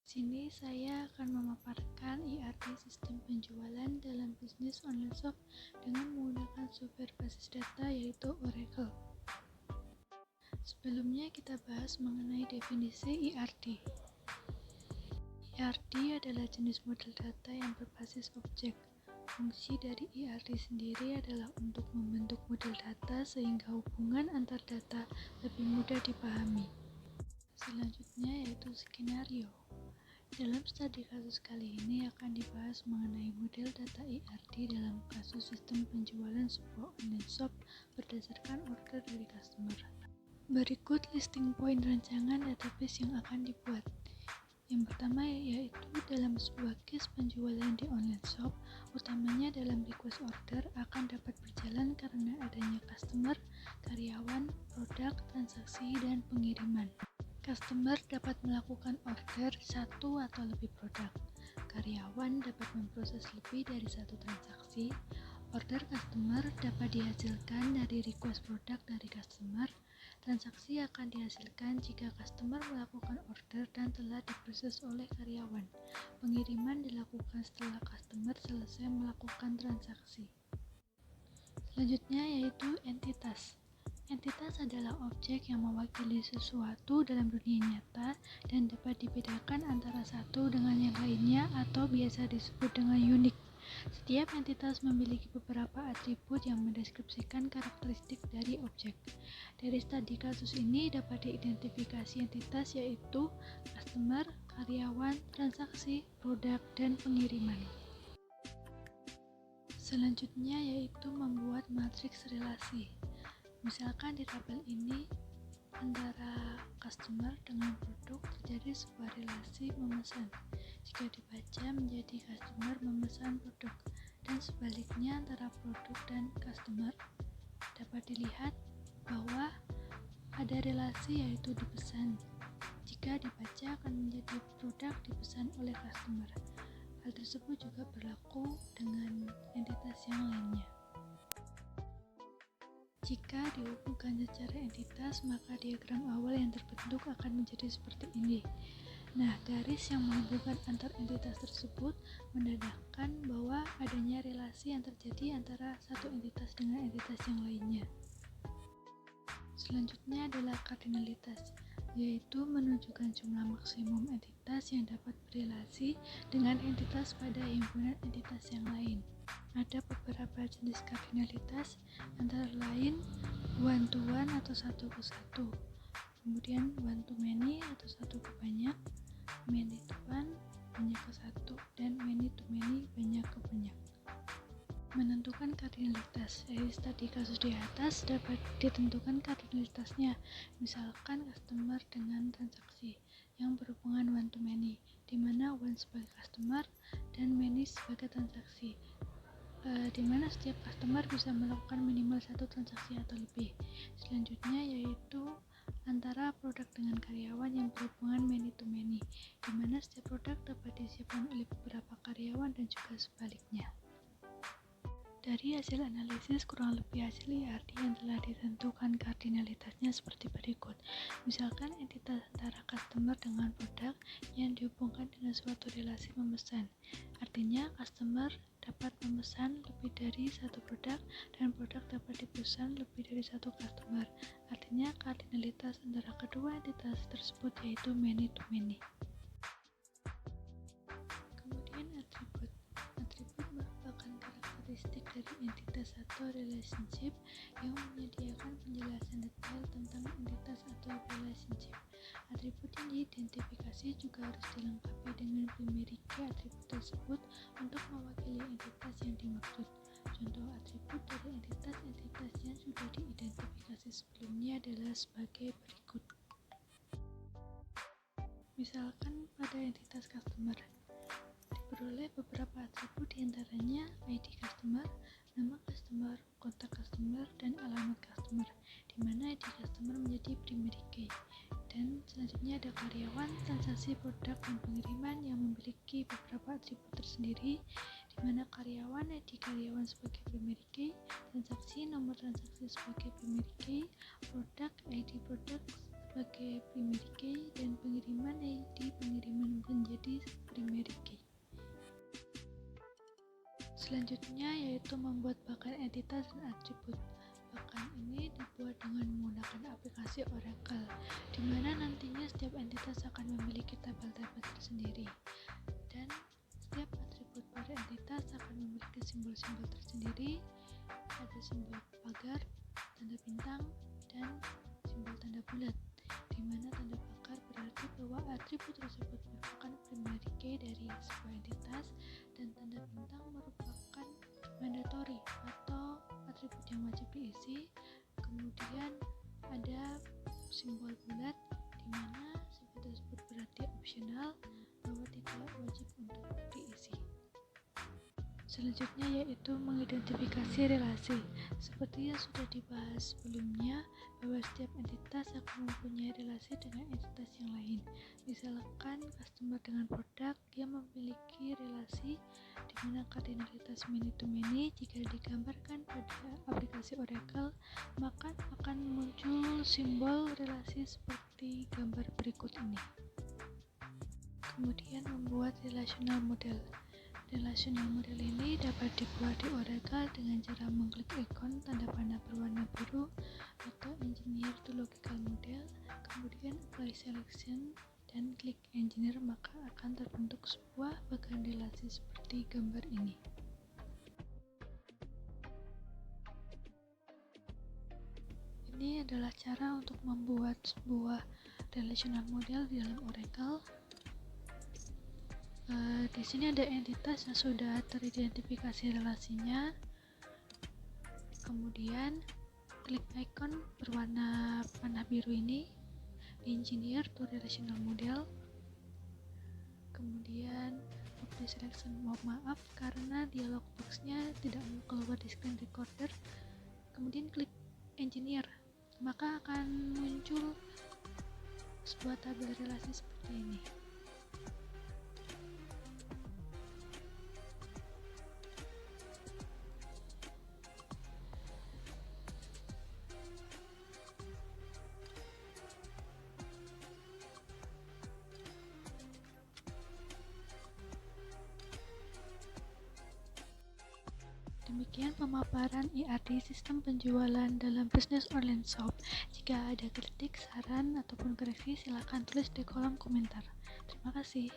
Sini saya akan memaparkan ERP sistem penjualan dalam bisnis online shop dengan menggunakan software basis data yaitu Oracle. Sebelumnya kita bahas mengenai definisi ERD. ERD adalah jenis model data yang berbasis objek. Fungsi dari ERD sendiri adalah untuk membentuk model data sehingga hubungan antar data lebih mudah dipahami. Selanjutnya yaitu skenario. Dalam studi kasus kali ini akan dibahas mengenai model data ERD dalam kasus sistem penjualan sebuah online shop berdasarkan order dari customer. Berikut listing point rancangan database yang akan dibuat. Yang pertama yaitu dalam sebuah case penjualan di online shop, utamanya dalam request order akan dapat berjalan karena adanya customer, karyawan, produk, transaksi, dan pengiriman. Customer dapat melakukan order satu atau lebih produk. Karyawan dapat memproses lebih dari satu transaksi. Order customer dapat dihasilkan dari request produk dari customer. Transaksi akan dihasilkan jika customer melakukan order dan telah diproses oleh karyawan. Pengiriman dilakukan setelah customer selesai melakukan transaksi. Selanjutnya yaitu entitas. Entitas adalah objek yang mewakili sesuatu dalam dunia nyata dan dapat dibedakan antara satu dengan yang lainnya atau biasa disebut dengan unik. Setiap entitas memiliki beberapa atribut yang mendeskripsikan karakteristik dari objek. Dari studi kasus ini dapat diidentifikasi entitas yaitu customer, karyawan, transaksi, produk, dan pengiriman. Selanjutnya yaitu membuat matriks relasi. Misalkan di tabel ini antara customer dengan produk terjadi sebuah relasi memesan. Jika dibaca menjadi customer memesan produk, dan sebaliknya antara produk dan customer dapat dilihat bahwa ada relasi yaitu dipesan. Jika dibaca akan menjadi produk dipesan oleh customer. Hal tersebut juga berlaku dengan entitas yang lainnya. Jika dihubungkan secara entitas, maka diagram awal yang terbentuk akan menjadi seperti ini. Nah, garis yang menghubungkan antar entitas tersebut menandakan bahwa adanya relasi yang terjadi antara satu entitas dengan entitas yang lainnya. Selanjutnya adalah kardinalitas, yaitu menunjukkan jumlah maksimum entitas yang dapat berelasi dengan entitas pada himpunan entitas yang lain. Ada beberapa jenis kardinalitas, antara lain one to one atau satu ke satu, kemudian one to many atau satu ke banyak, many to one banyak ke satu, dan many to many banyak ke banyak. Menentukan kardinalitas, dari studi kasus di atas dapat ditentukan kardinalitasnya, misalkan customer dengan transaksi yang berhubungan one to many, di mana one sebagai customer dan many sebagai transaksi. Di mana setiap customer bisa melakukan minimal satu transaksi atau lebih. Selanjutnya yaitu antara produk dengan karyawan yang berhubungan many to many, di mana setiap produk dapat disiapkan oleh beberapa karyawan dan juga sebaliknya. Dari hasil analisis, kurang lebih hasil ERD yang telah ditentukan kardinalitasnya seperti berikut. Misalkan entitas antara customer dengan produk yang dihubungkan dengan suatu relasi memesan. Artinya customer dapat memesan lebih dari satu produk dan produk dapat dipesan lebih dari satu customer. Artinya kardinalitas antara kedua entitas tersebut yaitu many to many. Kemudian atribut. Atribut merupakan karakteristik dari entitas atau relationship yang menyediakan penjelasan detail tentang entitas atau relationship. Atribut yang diidentifikasi juga harus dilengkapi dengan primary key atribut tersebut untuk mewakili entitas yang dimaksud. Contoh atribut dari entitas-entitas yang sudah diidentifikasi sebelumnya adalah sebagai berikut. Misalkan pada entitas customer diperoleh beberapa atribut, diantaranya ID customer, nama customer, kontak customer, dan alamat customer, di mana ID customer menjadi primary key. Dan selanjutnya ada karyawan, transaksi, produk, dan pengiriman yang memiliki beberapa atribut tersendiri, di mana karyawan ID karyawan sebagai primary key, transaksi nomor transaksi sebagai primary key, produk ID produk sebagai primary key, dan pengiriman ID pengiriman menjadi Selanjutnya yaitu membuat bakan entitas dan atribut. Bakan ini dibuat dengan menggunakan aplikasi Oracle, di mana nantinya setiap entitas akan memiliki tabel-tabel tersendiri, dan setiap atribut pada entitas akan memiliki simbol-simbol tersendiri. Ada simbol pagar, tanda bintang, dan simbol tanda bulat, di mana tanda pagar berarti bahwa atribut tersebut merupakan primary key dari sebuah entitas, dan tanda bintang merupakan mandatory atau atribut yang wajib diisi. Kemudian ada simbol bulat, di mana simbol tersebut berarti optional, bahwa tidak wajib untuk diisi. Selanjutnya yaitu mengidentifikasi relasi. Seperti yang sudah dibahas sebelumnya, bahwa setiap entitas akan mempunyai relasi dengan entitas yang lain. Misalkan customer dengan produk, dia memiliki relasi di mana kardinalitas many to many. Jika digambarkan pada aplikasi Oracle, maka akan muncul simbol relasi seperti gambar berikut ini. Kemudian membuat relational model. Relational model ini dapat dibuat di Oracle dengan cara mengklik ikon tanda panah berwarna biru atau engineer to logical model, kemudian apply selection dan klik engineer, maka akan terbentuk sebuah bagan relasi seperti gambar ini. Ini adalah cara untuk membuat sebuah relational model di dalam Oracle. Di sini ada entitas yang sudah teridentifikasi relasinya. Kemudian klik icon berwarna panah biru ini, engineer to relational model. Kemudian apply selection, maaf karena dialog boxnya tidak keluar di screen recorder. Kemudian klik engineer, maka akan muncul sebuah tabel relasi seperti ini. Demikian pemaparan ERD sistem penjualan dalam bisnis online shop. Jika ada kritik, saran, ataupun koreksi, silakan tulis di kolom komentar. Terima kasih.